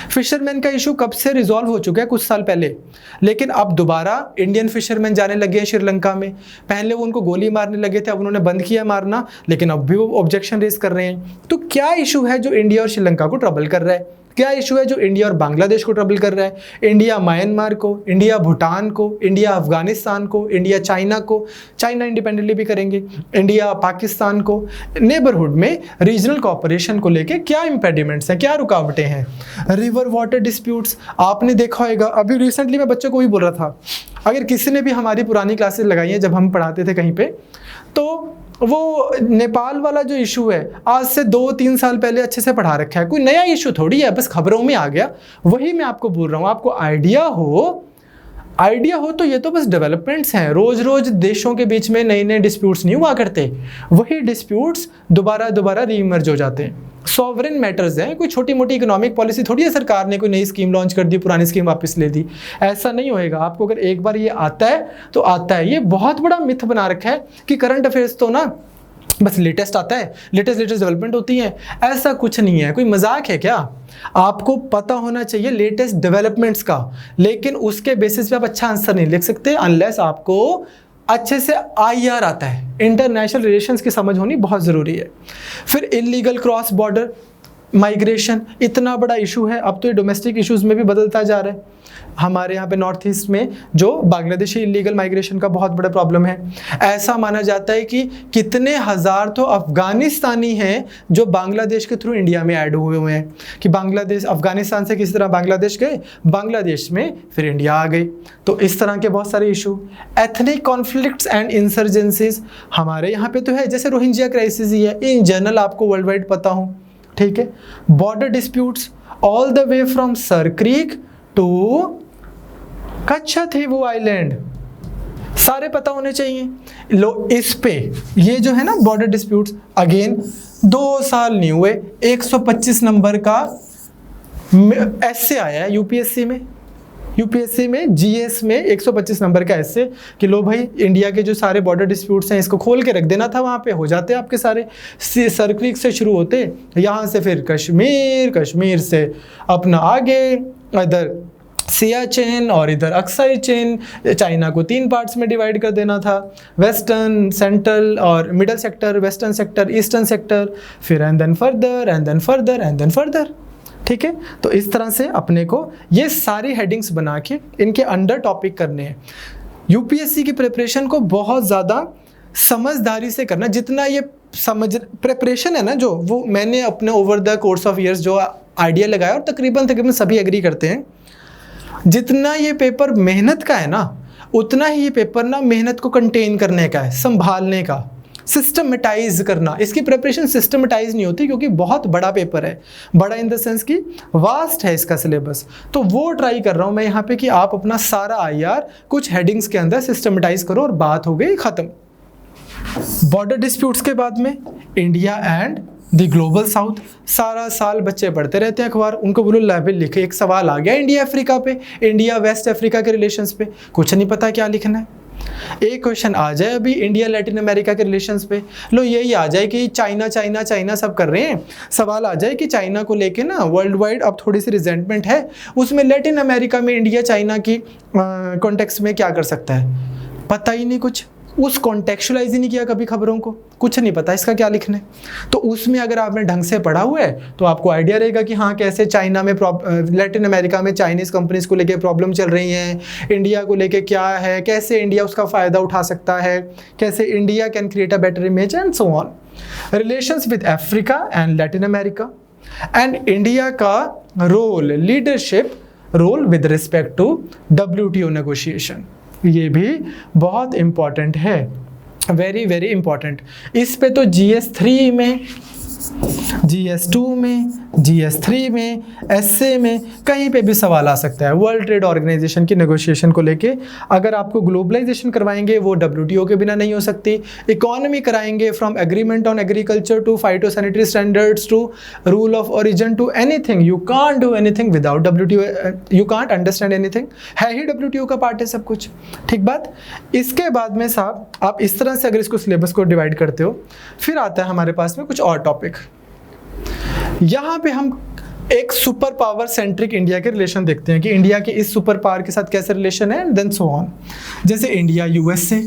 A: फिशरमैन का इशू कब से रिजॉल्व हो चुका है, कुछ साल पहले, लेकिन अब दोबारा इंडियन फिशरमैन जाने लगे हैं श्रीलंका में। पहले वो उनको गोली मारने लगे थे, अब उन्होंने बंद किया मारना, लेकिन अब भी वो ऑब्जेक्शन रेज कर रहे हैं। तो क्या इशू है जो इंडिया और श्रीलंका को ट्रबल कर रहा है, क्या इशू है जो इंडिया और बांग्लादेश को ट्रबल कर रहा है, इंडिया म्यांमार को, इंडिया भूटान को, इंडिया अफगानिस्तान को, इंडिया चाइना को, चाइना इंडिपेंडेंटली भी करेंगे, इंडिया पाकिस्तान को, नेबरहुड में रीजनल कोऑपरेशन को लेके क्या इंपेडिमेंट्स हैं, क्या रुकावटें हैं। रिवर वाटर डिस्प्यूट्स आपने देखा होगा, अभी रिसेंटली मैं बच्चों को भी बोल रहा था, अगर किसी ने भी हमारी पुरानी क्लासेस लगाई हैं जब हम पढ़ाते थे कहीं पे, तो वो नेपाल वाला जो इशू है आज से 2-3 साल पहले अच्छे से पढ़ा रखा है, कोई नया इशू थोड़ी है, बस खबरों में आ गया। वही मैं आपको बोल रहा हूँ, आपको आइडिया हो तो ये तो बस डेवलपमेंट्स हैं, रोज रोज देशों के बीच में नए नए डिस्प्यूट्स नहीं हुआ करते, वही डिस्प्यूट्स दोबारा रीइमर्ज हो जाते हैं। सॉवरेन मैटर्स हैं, कोई छोटी मोटी इकोनॉमिक पॉलिसी थोड़ी है, सरकार ने कोई नई स्कीम लॉन्च कर दी, पुरानी स्कीम वापस ले दी, ऐसा नहीं होएगा। आपको अगर एक बार ये आता है तो आता है। ये बहुत बड़ा मिथ बना रखा है कि करंट अफेयर्स तो ना बस लेटेस्ट आता है, लेटेस्ट डेवलपमेंट होती है, ऐसा कुछ नहीं है, कोई मजाक है क्या। आपको पता होना चाहिए लेटेस्ट डेवलपमेंट्स का, लेकिन उसके बेसिस पे आप अच्छा आंसर नहीं लिख सकते अनलेस आपको अच्छे से IR आता है, इंटरनेशनल रिलेशंस की समझ होनी बहुत ज़रूरी है। फिर इलीगल क्रॉस बॉर्डर माइग्रेशन इतना बड़ा इशू है, अब तो ये डोमेस्टिक इश्यूज़ में भी बदलता जा रहा है। हमारे यहाँ पे नॉर्थ ईस्ट में जो बांग्लादेशी इलीगल माइग्रेशन का बहुत बड़ा प्रॉब्लम है। ऐसा माना जाता है कि कितने हज़ार तो अफ़गानिस्तानी हैं जो बांग्लादेश के थ्रू इंडिया में ऐड हुए हैं, कि बांग्लादेश अफ़गानिस्तान से किसी तरह बांग्लादेश गए, बांग्लादेश में फिर इंडिया आ गए। तो इस तरह के बहुत सारे issue. Ethnic conflicts and insurgencies हमारे यहाँ पे तो है, जैसे रोहिंग्या क्राइसिस ही है, इन जनरल आपको वर्ल्ड वाइड पता हो। ठीक है, border disputes all the way from Sir Creek to Katchatheevu island, सारे पता होने चाहिए। लो इस पे ये जो है ना बॉर्डर डिस्प्यूट्स, अगेन 2 साल नहीं हुए 125 नंबर का एस्से आया है यूपीएससी में जीएस में 125 नंबर का एस्से कि लो भाई इंडिया के जो सारे बॉर्डर डिस्प्यूट्स हैं इसको खोल के रख देना था, वहाँ पे हो जाते आपके सारे। सर क्रीक से शुरू होते, यहाँ से फिर कश्मीर से अपना आगे इधर सियाचिन और इधर अक्साई चीन, चाइना को 3 पार्ट्स में डिवाइड कर देना था, वेस्टर्न, सेंट्रल और middle sector, western sector, eastern sector, फिर एंड देन फर्दर। ठीक है, तो इस तरह से अपने को ये सारी हेडिंग्स बना के इनके अंडर टॉपिक करने हैं। यूपीएससी की प्रिपरेशन को बहुत ज़्यादा समझदारी से करना, जितना ये प्रिपरेशन है ना जो, वो मैंने अपने over the course of years जो आइडिया लगाया और तकरीबन सभी एग्री करते हैं, जितना ये पेपर मेहनत का है ना उतना ही ये पेपर ना मेहनत को कंटेन करने का है, संभालने का, सिस्टमेटाइज करना। इसकी प्रिपरेशन सिस्टमेटाइज नहीं होती क्योंकि बहुत बड़ा पेपर है, बड़ा इन द सेंस कि वास्ट है इसका सिलेबस। तो वो ट्राई कर रहा हूँ मैं यहाँ पे कि आप अपना सारा IR कुछ हेडिंग्स के अंदर सिस्टमेटाइज करो और बात हो गई ख़त्म। बॉर्डर डिस्प्यूट्स के बाद में India and the global south, सारा साल बच्चे पढ़ते रहते हैं अखबार, उनको बोलो लेवल लिखे, एक सवाल आ गया इंडिया अफ्रीका पे, इंडिया वेस्ट अफ्रीका के रिलेशंस पे, कुछ नहीं पता क्या लिखना है। एक क्वेश्चन आ जाए अभी इंडिया लैटिन अमेरिका के रिलेशंस पे, लो यही आ जाए कि चाइना चाइना चाइना सब कर रहे हैं, सवाल आ जाए कि चाइना को लेके ना वर्ल्ड वाइड अब थोड़ी सी रिजेंटमेंट है, उसमें लैटिन अमेरिका में इंडिया चाइना की कॉन्टेक्स्ट में क्या कर सकता है, पता ही नहीं कुछ, उस कॉन्टेक्चुअलाइज ही नहीं किया कभी खबरों को, कुछ नहीं पता इसका क्या लिखना है। तो उसमें अगर आपने ढंग से पढ़ा हुआ है तो आपको आइडिया रहेगा कि हाँ कैसे चाइना में लैटिन अमेरिका में चाइनीज़ कंपनीज को लेके प्रॉब्लम चल रही हैं, इंडिया को लेके क्या है, कैसे इंडिया उसका फ़ायदा उठा सकता है, कैसे India can create a better image and so on. Relations with Africa and Latin America and India का role, leadership role with respect to WTO negotiation, ये भी बहुत इम्पॉर्टेंट है, वेरी वेरी इम्पॉर्टेंट। इस पे तो GS3 में, GS2 में, GS3 में, SA में कहीं पे भी सवाल आ सकता है। वर्ल्ड ट्रेड ऑर्गेनाइजेशन की नेगोशिएशन को लेके अगर आपको ग्लोबलाइजेशन करवाएंगे वो WTO के बिना नहीं हो सकती, इकोनॉमी कराएंगे from agreement on agriculture to phytosanitary standards to rule of origin to anything, you can't do anything without WTO, you can't understand anything, है ही WTO का पार्ट है सब कुछ, ठीक बात। इसके बाद में साहब आप इस तरह से अगर इसको सिलेबस को डिवाइड करते हो, फिर आता है हमारे पास में कुछ और टॉपिक। यहाँ पे हम एक सुपर पावर सेंट्रिक इंडिया के रिलेशन देखते हैं कि इंडिया के इस सुपर पावर के साथ कैसे रिलेशन है, देन सो ऑन। जैसे इंडिया USA,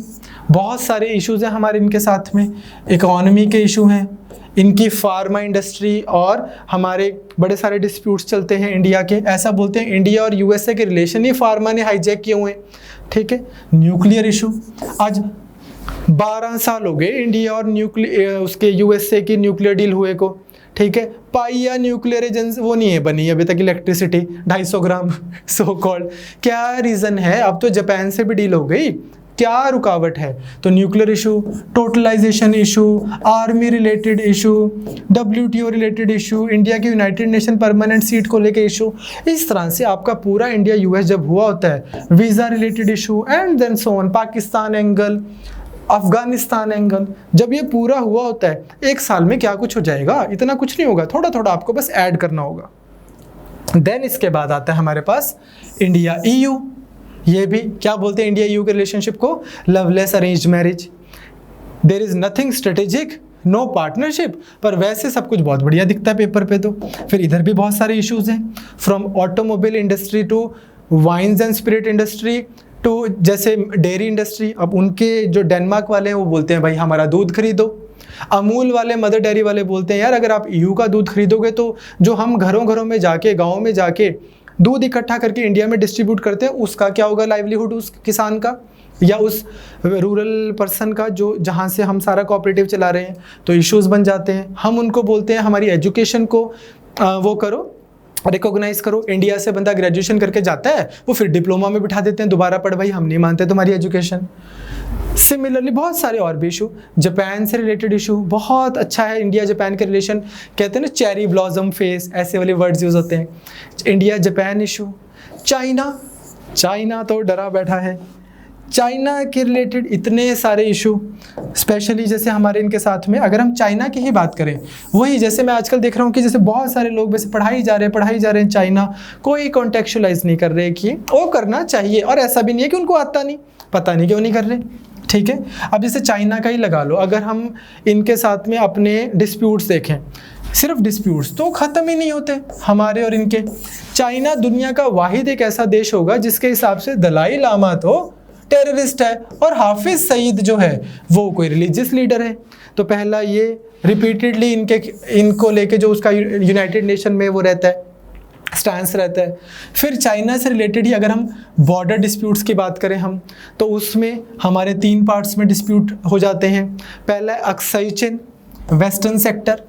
A: बहुत सारे इश्यूज हैं हमारे इनके साथ में, इकोनॉमी के इशू हैं, इनकी फार्मा इंडस्ट्री और हमारे बड़े सारे डिस्प्यूट्स चलते हैं इंडिया के। ऐसा बोलते हैं इंडिया और USA के रिलेशन ही फार्मा ने हाईजैक किए हुए हैं, ठीक है। न्यूक्लियर इशू, आज 12 साल हो गए इंडिया और उसके USA की न्यूक्लियर डील हुए को, ठीक है। पाइया न्यूक्लियर एजेंसी वो नहीं है बनी अभी तक, इलेक्ट्रिसिटी 250 ग्राम सो कॉल्ड, क्या रीज़न है, अब तो जापान से भी डील हो गई, क्या रुकावट है। तो nuclear issue, totalization issue, army related issue, WTO related issue, India की यूनाइटेड नेशन परमानेंट सीट को लेके इशू, इस तरह से आपका पूरा इंडिया US जब हुआ होता है, visa related issue and then so on, Pakistan angle, Afghanistan angle, जब ये पूरा हुआ होता है एक साल में क्या कुछ हो जाएगा, इतना कुछ नहीं होगा, थोड़ा थोड़ा आपको बस ऐड करना होगा। देन इसके बाद आता है हमारे पास इंडिया EU, ये भी क्या बोलते हैं इंडिया EU के रिलेशनशिप को, loveless arranged marriage, there is nothing strategic, no partnership, पर वैसे सब कुछ बहुत बढ़िया दिखता है पेपर पे। तो फिर इधर भी बहुत सारे इश्यूज हैं, from automobile industry to wines and spirit industry to जैसे डेयरी इंडस्ट्री। अब उनके जो डेनमार्क वाले हैं वो बोलते हैं भाई हमारा दूध खरीदो, अमूल वाले, मदर डेयरी वाले बोलते हैं यार अगर आप EU का दूध खरीदोगे तो जो हम घरों घरों में जाके, गाँव में जाके दूध इकट्ठा करके इंडिया में डिस्ट्रीब्यूट करते हैं, उसका क्या होगा लाइवलीहुड उस किसान का या उस रूरल पर्सन का जो जहाँ से हम सारा कोऑपरेटिव चला रहे हैं। तो इश्यूज बन जाते हैं। हम उनको बोलते हैं हमारी एजुकेशन को वो करो, रिकॉग्नाइज करो। इंडिया से बंदा ग्रेजुएशन करके जाता है, वो फिर डिप्लोमा में बिठा देते हैं, दोबारा पढ़ भाई, हम नहीं मानते तुम्हारी एजुकेशन। सिमिलरली बहुत सारे और भी इशू, जापान से रिलेटेड इशू बहुत अच्छा है इंडिया जापान के रिलेशन, कहते हैं ना चेरी ब्लॉसम फेस, ऐसे वाले वर्ड्स यूज होते हैं। इंडिया जापान इशू, चाइना तो डरा बैठा है, चाइना के रिलेटेड इतने सारे इशू, स्पेशली जैसे हमारे इनके साथ में अगर हम चाइना की ही बात करें, वही जैसे मैं आजकल देख रहा हूँ कि जैसे बहुत सारे लोग वैसे पढ़ाई जा रहे हैं चाइना, कोई कॉन्टेक्चुअलाइज नहीं कर रहे कि वो करना चाहिए, और ऐसा भी नहीं है कि उनको आता नहीं, पता नहीं क्यों नहीं कर रहे, ठीक है। अब जैसे चाइना का ही लगा लो, अगर हम इनके साथ में अपने डिस्प्यूट्स देखें, सिर्फ डिस्प्यूट्स तो ख़त्म ही नहीं होते हमारे और इनके। चाइना दुनिया का वाहिद एक ऐसा देश होगा जिसके हिसाब से दलाई लामा तो टेररिस्ट है और हाफिज सईद जो है वो कोई रिलीजियस लीडर है। तो पहला ये रिपीटेडली इनको लेके जो उसका यूनाइटेड नेशन में वो रहता है, स्टैंस रहता है। फिर चाइना से रिलेटेड ही अगर हम बॉर्डर डिस्प्यूट्स की बात करें हम, तो उसमें हमारे 3 पार्ट्स में डिस्प्यूट हो जाते हैं। पहला है अक्साई चिन वेस्टर्न सेक्टर,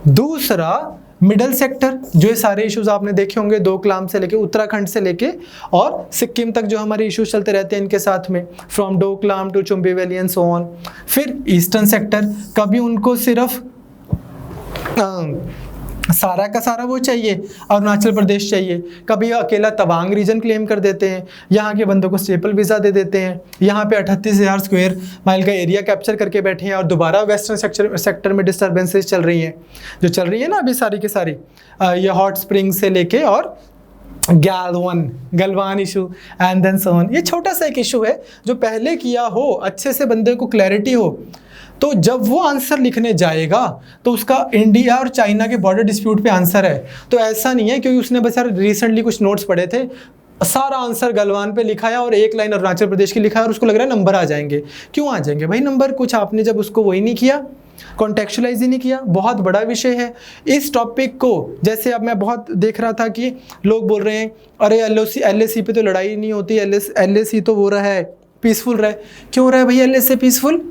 A: दूसरा मिडल सेक्टर, जो ये सारे इश्यूज आपने देखे होंगे, डोकलाम से लेके उत्तराखंड से लेके और सिक्किम तक जो हमारे इश्यूज चलते रहते हैं इनके साथ में, from Doklam to Chumbi valley and so on. फिर ईस्टर्न सेक्टर, कभी उनको सिर्फ सारा का सारा वो चाहिए, अरुणाचल प्रदेश चाहिए, कभी अकेला तवांग रीजन क्लेम कर देते हैं, यहाँ के बंदों को स्टेपल वीज़ा दे देते हैं, यहाँ पे 38,000 स्क्वायर माइल का एरिया कैप्चर करके बैठे हैं और दोबारा वेस्टर्न सेक्टर में डिस्टर्बेंसेस चल रही हैं, जो चल रही है ना अभी सारी की सारी, ये हॉट स्प्रिंग से लेके और Galwan issue and then so on. ये छोटा सा एक इशू है जो पहले किया हो, अच्छे से बंदे को क्लैरिटी हो, तो जब वो आंसर लिखने जाएगा तो उसका इंडिया और चाइना के बॉर्डर डिस्प्यूट पे आंसर है। तो ऐसा नहीं है क्योंकि उसने बस यार रिसेंटली कुछ नोट्स पढ़े थे, सारा आंसर गलवान पे लिखा है और एक लाइन अरुणाचल प्रदेश की लिखा है और उसको लग रहा है नंबर आ जाएंगे। क्यों आ जाएंगे भाई नंबर? कुछ आपने जब उसको वही नहीं किया, कॉन्टेक्चुअलाइज ही नहीं किया। बहुत बड़ा विषय है इस टॉपिक को। जैसे अब मैं बहुत देख रहा था कि लोग बोल रहे हैं अरे LAC पे तो लड़ाई नहीं होती, LAC तो वो रहा है पीसफुल रहा है। क्यों रहा है भाई LAC पीसफुल?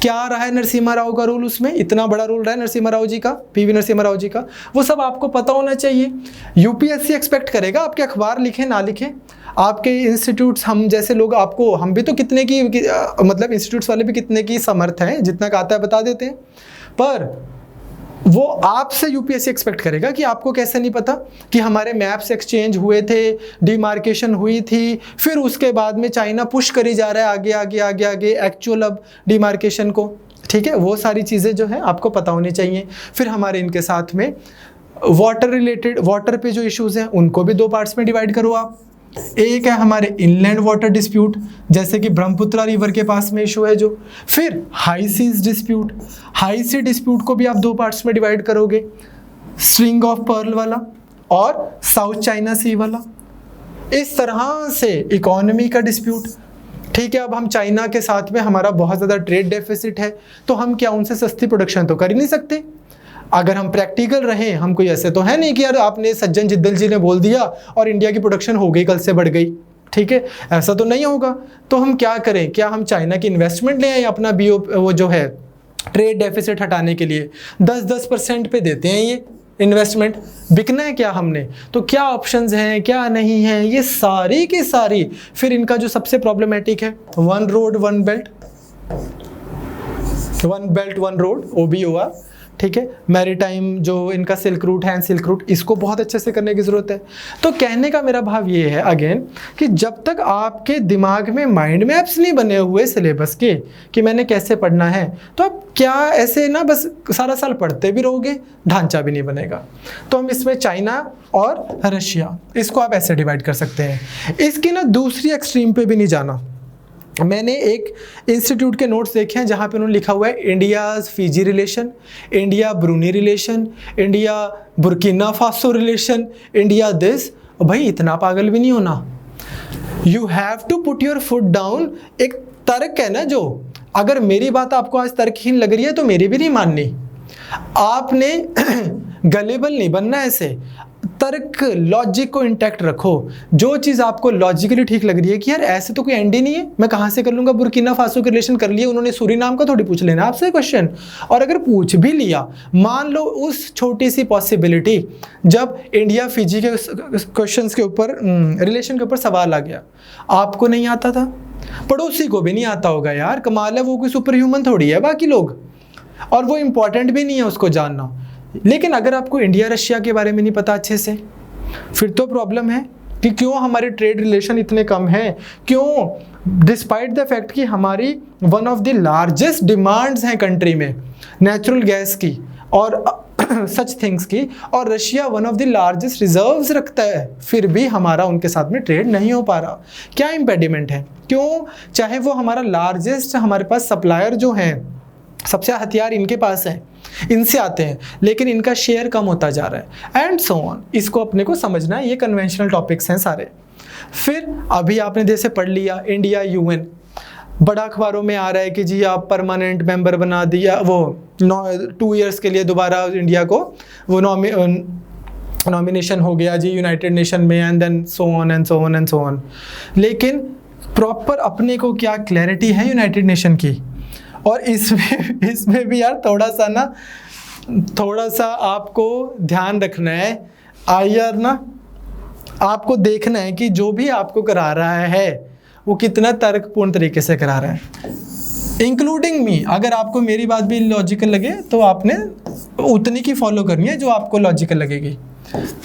A: क्या रहा है नरसिम्हा राव का रूल? उसमें इतना बड़ा रूल रहा है नरसिम्हा राव जी का, PV नरसिम्हा राव जी का, वो सब आपको पता होना चाहिए। UPSC एक्सपेक्ट करेगा आपके अखबार लिखें ना लिखें, आपके इंस्टीट्यूट्स, हम जैसे लोग आपको, हम भी तो कितने की मतलब इंस्टीट्यूट्स वाले भी कितने की समर्थ हैं, जितना का आता है बता देते हैं, पर वो आपसे UPSC एक्सपेक्ट करेगा कि आपको कैसे नहीं पता कि हमारे मैप्स एक्सचेंज हुए थे, डिमार्केशन हुई थी, फिर उसके बाद में चाइना पुश करी जा रहा है आगे आगे आगे आगे एक्चुअल अब डिमार्केशन को, ठीक है। वो सारी चीज़ें जो हैं आपको पता होनी चाहिए। फिर हमारे इनके साथ में वाटर रिलेटेड, वाटर पे जो इश्यूज़ हैं उनको भी 2 पार्ट्स में डिवाइड करो आप। एक है हमारे इनलैंड वाटर डिस्प्यूट, जैसे कि ब्रह्मपुत्रा रिवर के पास में इशू है जो, फिर हाई सीज डिस्प्यूट, हाई सी डिस्प्यूट को भी आप 2 पार्ट्स में डिवाइड करोगे, स्ट्रिंग ऑफ पर्ल वाला और साउथ चाइना सी वाला। इस तरह से इकोनॉमी का डिस्प्यूट, ठीक है। अब हम चाइना के साथ में हमारा बहुत ज़्यादा ट्रेड डेफिसिट है, तो हम क्या उनसे सस्ती प्रोडक्शन तो कर ही नहीं सकते। अगर हम प्रैक्टिकल रहें, हम कोई ऐसे तो है नहीं कि यार आपने सज्जन जिद्दल जी ने बोल दिया और इंडिया की प्रोडक्शन हो गई, कल से बढ़ गई, ठीक है, ऐसा तो नहीं होगा। तो हम क्या करें? क्या हम चाइना की इन्वेस्टमेंट ले आए अपना वो जो है ट्रेड डेफिसिट हटाने के लिए? 10% पे देते हैं ये इन्वेस्टमेंट, बिकना है क्या हमने? तो क्या ऑप्शंस हैं क्या नहीं है, ये सारी की सारी। फिर इनका जो सबसे प्रॉब्लमेटिक है 1 road 1 belt, 1 belt 1 road OBOR, ठीक है। मैरीटाइम जो इनका सिल्क रूट है, सिल्क रूट, इसको बहुत अच्छे से करने की ज़रूरत है। तो कहने का मेरा भाव ये है अगेन कि जब तक आपके दिमाग में माइंड मैप्स नहीं बने हुए सिलेबस के कि मैंने कैसे पढ़ना है, तो आप क्या ऐसे ना बस सारा साल पढ़ते भी रहोगे, ढांचा भी नहीं बनेगा। तो हम इसमें चाइना और रशिया, इसको आप ऐसे डिवाइड कर सकते हैं। इसकी ना दूसरी एक्सट्रीम पे भी नहीं जाना। मैंने एक इंस्टीट्यूट के नोट्स देखे हैं जहाँ पे उन्होंने लिखा हुआ है India's Fiji relation, India Brunei relation, India Burkina Faso relation, India this. भाई इतना पागल भी नहीं होना। You have to put your foot down. एक तर्क है ना, जो अगर मेरी बात आपको आज तर्कहीन लग रही है तो मेरी भी नहीं माननी। आपने गलेबल नहीं बनना, ऐसे तर्क लॉजिक को इंटैक्ट रखो। जो चीज़ आपको लॉजिकली ठीक लग रही है कि यार ऐसे तो कोई एंड ही नहीं है, मैं कहाँ से कर लूँगा, बुर्किना फासो के रिलेशन कर लिए, उन्होंने सूरीनाम का थोड़ी पूछ लेना आपसे क्वेश्चन। और अगर पूछ भी लिया, मान लो उस छोटी सी पॉसिबिलिटी जब इंडिया फिजी के क्वेश्चंस के ऊपर, रिलेशन के ऊपर सवाल आ गया, आपको नहीं आता था, पड़ोसी को भी नहीं आता होगा, यार कमाल है, वो कोई सुपर ह्यूमन थोड़ी है बाकी लोग, और वो इम्पॉर्टेंट भी नहीं है उसको जानना। लेकिन अगर आपको इंडिया रशिया के बारे में नहीं पता अच्छे से, फिर तो प्रॉब्लम है कि क्यों हमारे ट्रेड रिलेशन इतने कम हैं, क्यों डिस्पाइट द फैक्ट कि हमारी one of the largest demands हैं कंट्री में नेचुरल गैस की और सच थिंग्स की, और Russia one of the largest reserves रखता है, फिर भी हमारा उनके साथ में ट्रेड नहीं हो पा रहा। क्या इम्पेडिमेंट है? क्यों? चाहे वो हमारा लार्जेस्ट, हमारे पास सप्लायर जो हैं, सबसे हथियार इनके पास है, इनसे आते हैं, लेकिन इनका शेयर कम होता जा रहा है, एंड सो ऑन। इसको अपने को समझना है, ये कन्वेंशनल टॉपिक्स हैं सारे। फिर अभी आपने जैसे पढ़ लिया इंडिया UN, बड़ा अखबारों में आ रहा है कि जी आप परमानेंट मेंबर बना दिया, वो 2 ईयर्स के लिए दोबारा इंडिया को वो नॉमिनेशन हो गया जी यूनाइटेड नेशन में, and then so on and so on and so on. लेकिन प्रॉपर अपने को क्या क्लैरिटी है यूनाइटेड नेशन की? और इसमें भी यार थोड़ा सा आपको ध्यान रखना है। यार ना आपको देखना है कि जो भी आपको करा रहा है वो कितना तर्कपूर्ण तरीके से करा रहा है, इंक्लूडिंग मी। अगर आपको मेरी बात भी लॉजिकल लगे तो आपने उतनी की फॉलो करनी है जो आपको लॉजिकल लगेगी,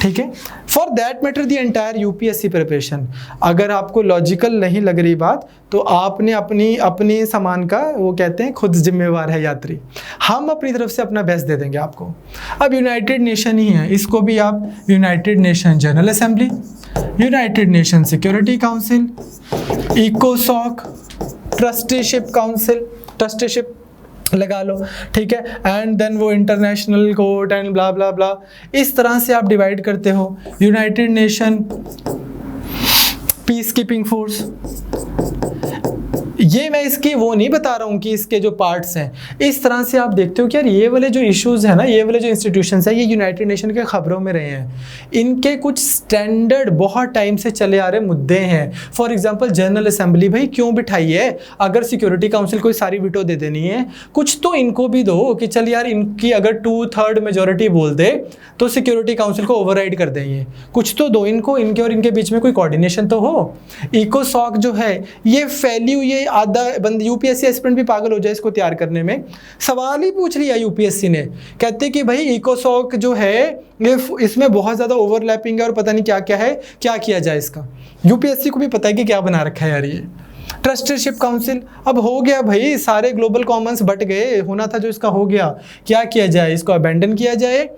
A: ठीक है। For that matter the entire UPSC preparation, अगर आपको लॉजिकल नहीं लग रही बात तो आपने अपनी सामान का, वो कहते हैं खुद जिम्मेवार है यात्री, हम अपनी तरफ से अपना बेस्ट दे देंगे आपको। अब यूनाइटेड नेशन ही है, इसको भी आप United Nation General Assembly, United Nation Security Council, इकोसॉक, ट्रस्टीशिप काउंसिल, ट्रस्टीशिप लगा लो, ठीक है, एंड देन वो international court and blah blah blah, इस तरह से आप डिवाइड करते हो। United Nation peace keeping force, ये मैं इसकी वो नहीं बता रहा हूँ कि इसके जो पार्ट्स हैं, इस तरह से आप देखते हो कि यार ये वाले जो इश्यूज है ना, ये वाले जो इंस्टीट्यूशंस हैं, ये यूनाइटेड नेशन के खबरों में रहे हैं, इनके कुछ स्टैंडर्ड बहुत टाइम से चले आ रहे मुद्दे हैं। फॉर एग्जांपल जनरल असेंबली भाई क्यों बिठाई है, अगर सिक्योरिटी काउंसिल कोई सारी वीटो दे देनी है, कुछ तो इनको भी दो कि चल यार इनकी अगर 2/3 मेजोरिटी बोल दे तो सिक्योरिटी काउंसिल को ओवरराइड कर देंगे, कुछ तो दो इनको, इनके और इनके बीच में कोई कोऑर्डिनेशन तो हो। इकोसॉक जो है ये फैली हुई है, आधा बंद यूपीएससी एस्पिरेंट भी पागल हो जाए इसको तैयार करने में। सवाल ही पूछ लिया यूपीएससी ने, कहते कि भाई इकोसॉक जो है ये इसमें बहुत ज़्यादा ओवरलैपिंग है और पता नहीं क्या क्या है, क्या किया जाए इसका। यूपीएससी को भी पता है कि क्या बना रखा है यार ये। ट्रस्टीशिप काउंसिल, अब हो गया भाई, सारे ग्लोबल कॉमन्स बट गए, होना था जो इसका हो गया, क्या किया जाए, इसको अबेंडन किया जाए।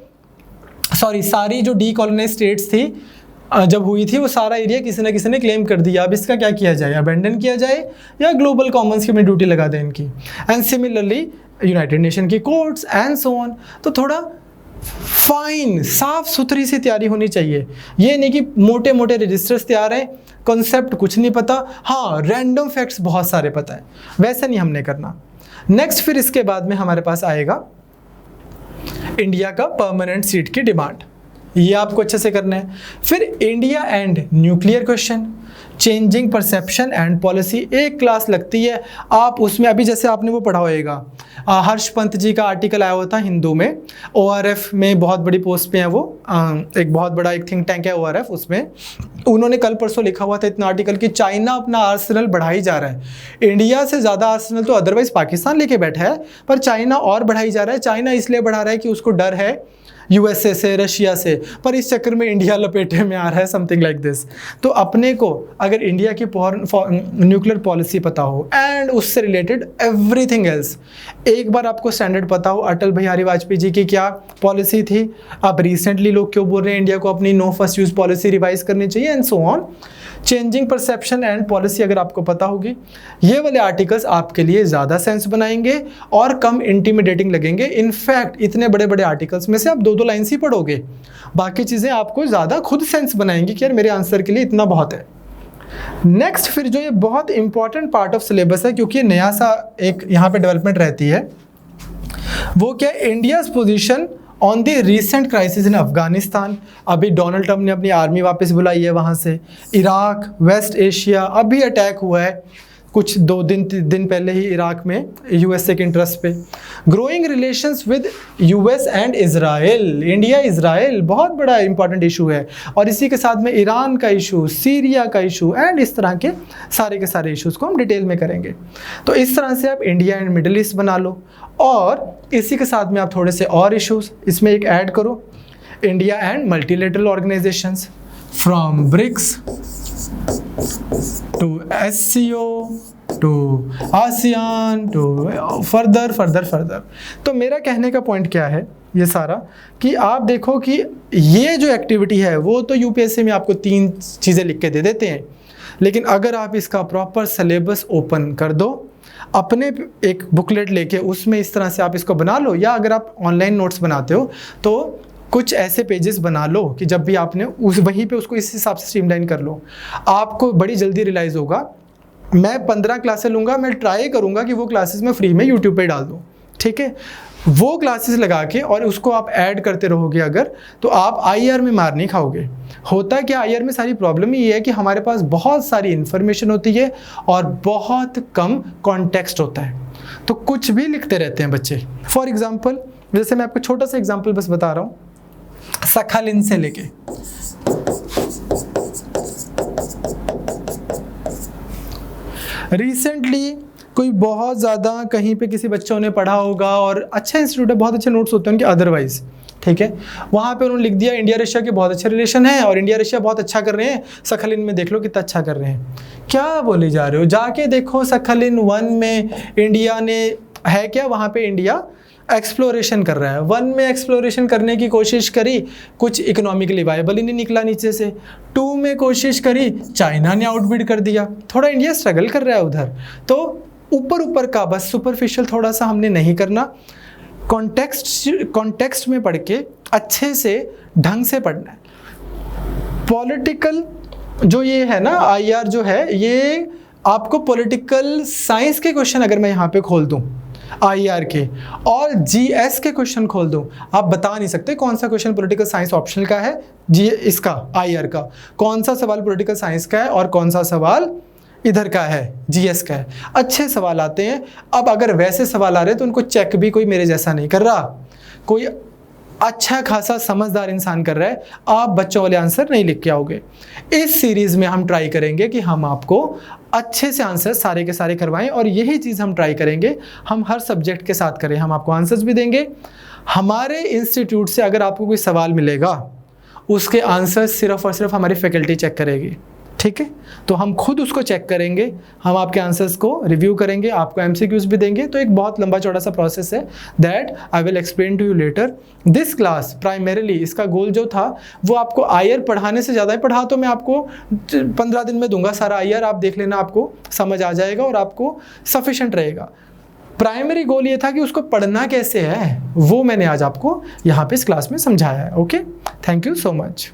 A: सॉरी, सारी जो डीकॉलोनाइज्ड स्टेट्स थी जब हुई थी वो सारा एरिया किसी न किसी ने क्लेम कर दिया, अब इसका क्या किया जाए, अबेंडन किया जाए या ग्लोबल कॉमन्स की में ड्यूटी लगा दें इनकी। एंड सिमिलरली यूनाइटेड नेशन की कोर्ट्स एंड सो ऑन। तो थोड़ा फाइन साफ सुथरी सी तैयारी होनी चाहिए, ये नहीं कि मोटे मोटे रजिस्टर्स तैयार हैं, कॉन्सेप्ट कुछ नहीं पता, हाँ रैंडम फैक्ट्स बहुत सारे पता है, वैसा नहीं हमने करना। नेक्स्ट फिर इसके बाद में हमारे पास आएगा इंडिया का परमानेंट सीट की डिमांड, ये आपको अच्छे से करना है। फिर India and nuclear question, changing perception and policy, एक क्लास लगती है आप उसमें, अभी जैसे आपने वो पढ़ा होएगा, हर्ष पंत जी का आर्टिकल आया हुआ था हिंदू में, ओआरएफ में बहुत बड़ी पोस्ट पे है वो, एक बहुत बड़ा एक थिंक टैंक है ओआरएफ, उसमें उन्होंने कल परसों लिखा हुआ था इतना आर्टिकल कि चाइना अपना आर्सेनल बढ़ाई जा रहा है, इंडिया से ज़्यादा आर्सेनल तो अदरवाइज पाकिस्तान लेके बैठा है, पर चाइना और बढ़ाई जा रहा है। चाइना इसलिए बढ़ा रहा है कि उसको डर है यूएसए से, रशिया से, पर इस चक्कर में इंडिया लपेटे में आ रहा है, समथिंग लाइक दिस। तो अपने को अगर इंडिया की न्यूक्लियर पॉलिसी पता हो एंड उससे रिलेटेड एवरीथिंग एल्स, एक बार आपको स्टैंडर्ड पता हो, अटल बिहारी वाजपेयी जी की क्या पॉलिसी थी, अब रिसेंटली लोग क्यों बोल रहे हैं इंडिया को अपनी no first use policy revise करनी चाहिए and so on, changing perception and policy अगर आपको पता होगी, ये वाले आर्टिकल्स आपके लिए ज़्यादा सेंस बनाएंगे और कम इंटिमिडेटिंग लगेंगे। इनफैक्ट इतने बड़े बड़े आर्टिकल्स में से आप 2-2 लाइन्स ही पढ़ोगे, बाकी चीज़ें आपको ज़्यादा खुद सेंस बनाएंगी कि यार मेरे आंसर के लिए इतना बहुत है। नेक्स्ट फिर जो ये बहुत इंपॉर्टेंट पार्ट ऑफ सिलेबस है, क्योंकि नया सा एक यहाँ पे डेवलपमेंट रहती है, वो क्या, India's position on the recent crisis in Afghanistan. अभी डोनाल्ड ट्रंप ने अपनी आर्मी वापस बुलाई है वहाँ से, इराक, वेस्ट एशिया, अभी अटैक हुआ है कुछ 2 दिन पहले ही इराक में यूएसए के इंटरेस्ट पे। Growing relations with US and Israel, India Israel बहुत बड़ा इंपॉर्टेंट इशू है, और इसी के साथ में ईरान का इशू, सीरिया का इशू एंड इस तरह के सारे इश्यूज़ को हम डिटेल में करेंगे। तो इस तरह से आप इंडिया एंड मिडिल ईस्ट बना लो, और इसी के साथ में आप थोड़े से और इश्यूज इसमें एक ऐड करो, India and multilateral organisations from BRICS to SCO to ASEAN to further. तो मेरा कहने का पॉइंट क्या है ये सारा, कि आप देखो कि ये जो एक्टिविटी है वो तो यूपीएससी में आपको 3 चीज़ें लिख के दे देते हैं, लेकिन अगर आप इसका प्रॉपर सिलेबस ओपन कर दो, अपने एक बुकलेट लेके उसमें इस तरह से आप इसको बना लो, या अगर आप ऑनलाइन नोट्स बनाते हो तो कुछ ऐसे पेजेस बना लो कि जब भी आपने वहीं पे उसको इस हिसाब से स्ट्रीमलाइन कर लो, आपको बड़ी जल्दी रियलाइज़ होगा। मैं 15 क्लासेस लूँगा, मैं ट्राई करूँगा कि वो क्लासेस मैं फ्री में यूट्यूब पे डाल दूँ, ठीक है, वो क्लासेस लगा के और उसको आप ऐड करते रहोगे अगर, तो आप IR में मार नहीं खाओगे। होता क्या, IR में सारी प्रॉब्लम ये है कि हमारे पास बहुत सारी इन्फॉर्मेशन होती है और बहुत कम कॉन्टेक्स्ट होता है, तो कुछ भी लिखते रहते हैं बच्चे। फॉर एग्जाम्पल, जैसे मैं आपको छोटा सा एग्जाम्पल बस बता रहा हूँ, सखालिन से लेके रिसेंटली कोई बहुत ज़्यादा कहीं पे किसी बच्चों ने पढ़ा होगा और अच्छा इंस्टीट्यूट है, बहुत अच्छे नोट्स होते हैं उनके अदरवाइज, ठीक है, वहाँ पे उन्होंने लिख दिया इंडिया रशिया के बहुत अच्छे रिलेशन है और इंडिया रशिया बहुत अच्छा कर रहे हैं, सखलिन में देख लो कितना अच्छा कर रहे हैं। क्या बोले जा रहे हो, जाके देखो सखलिन 1 में इंडिया ने है क्या, वहाँ पे इंडिया एक्सप्लोरेशन कर रहा है। 1 में एक्सप्लोरेशन करने की कोशिश करी, कुछ इकोनॉमिकली वायबल ही नहीं निकला नीचे से। 2 में कोशिश करी, चाइना ने आउटबिड कर दिया, थोड़ा इंडिया स्ट्रगल कर रहा है उधर। तो ऊपर ऊपर का बस सुपरफिशियल थोड़ा सा हमने नहीं करना, कॉन्टेक्स्ट में पढ़ के अच्छे से ढंग से पढ़ना है। पॉलिटिकल जो ये है ना IR जो है, ये आपको पॉलिटिकल साइंस के क्वेश्चन अगर मैं यहाँ पे खोल दूँ IR के और GS के क्वेश्चन खोल दूँ, आप बता नहीं सकते कौन सा क्वेश्चन पॉलिटिकल साइंस ऑप्शनल का है, इसका IR का, कौन सा सवाल पॉलिटिकल साइंस का है और कौन सा सवाल इधर का है GS का है। अच्छे सवाल आते हैं। अब अगर वैसे सवाल आ रहे हैं तो उनको चेक भी कोई मेरे जैसा नहीं कर रहा, कोई अच्छा खासा समझदार इंसान कर रहा है। आप बच्चों वाले आंसर नहीं लिख के आओगे। इस सीरीज में हम ट्राई करेंगे कि हम आपको अच्छे से आंसर सारे के सारे करवाएं और यही चीज़ हम ट्राई करेंगे हम हर सब्जेक्ट के साथ करें। हम आपको आंसर्स भी देंगे। हमारे इंस्टीट्यूट से अगर आपको कोई सवाल मिलेगा उसके आंसर सिर्फ और सिर्फ हमारी फैकल्टी चेक करेगी, ठीक है। तो हम खुद उसको चेक करेंगे, हम आपके आंसर्स को रिव्यू करेंगे, आपको MCQs भी देंगे। तो एक बहुत लंबा चौड़ा सा प्रोसेस है, that I will explain to you later. This class primarily इसका गोल जो था वो आपको IR पढ़ाने से ज़्यादा ही पढ़ा तो मैं आपको 15 दिन में दूंगा सारा IR, आप देख लेना, आपको समझ आ जाएगा और आपको सफिशेंट रहेगा। प्राइमरी गोल ये था कि उसको पढ़ना कैसे है वो मैंने आज आपको यहाँ पे इस क्लास में समझाया है। Okay, thank you so much.